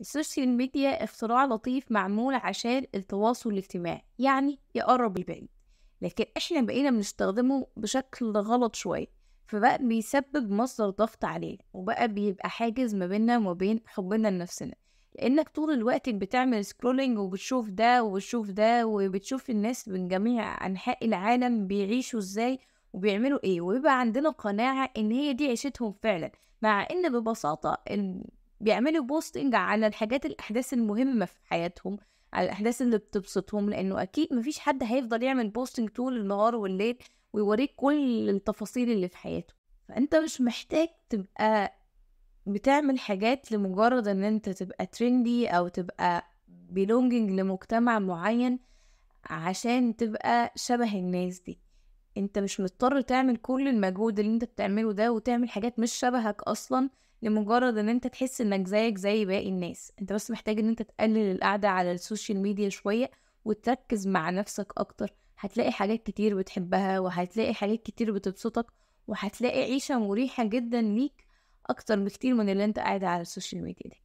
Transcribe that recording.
السوشيال ميديا اختراع لطيف معمول عشان التواصل الاجتماعي، يعني يقرب البعيد. لكن احنا بقينا بنستخدمه بشكل غلط شوية، فبقى بيسبب مصدر ضغط علينا، وبقى بيبقى حاجز ما بيننا وما بين حبنا لنفسنا. لانك طول الوقت بتعمل سكرولينج وبتشوف ده وبتشوف ده وبتشوف الناس من جميع انحاء العالم بيعيشوا ازاي وبيعملوا ايه، ويبقى عندنا قناعة ان هي دي عيشتهم فعلا. مع ان ببساطة بيعملوا بوستنج على الأحداث المهمة في حياتهم، على الأحداث اللي بتبسطهم، لأنه أكيد مفيش حد هيفضل يعمل بوستنج طول النهار والليل ويوريك كل التفاصيل اللي في حياته. فأنت مش محتاج تبقى بتعمل حاجات لمجرد إن أنت تبقى ترندي أو تبقى belonging لمجتمع معين عشان تبقى شبه الناس دي. انت مش مضطر تعمل كل المجهود اللي انت بتعمله ده وتعمل حاجات مش شبهك اصلا لمجرد ان انت تحس انك زيك زي باقي الناس. انت بس محتاج ان انت تقلل القعدة على السوشيال ميديا شوية وتركز مع نفسك اكتر. هتلاقي حاجات كتير بتحبها، وهتلاقي حاجات كتير بتبسطك، وهتلاقي عيشة مريحة جدا ليك اكتر بكتير من اللي انت قاعد على السوشيال ميديا دي.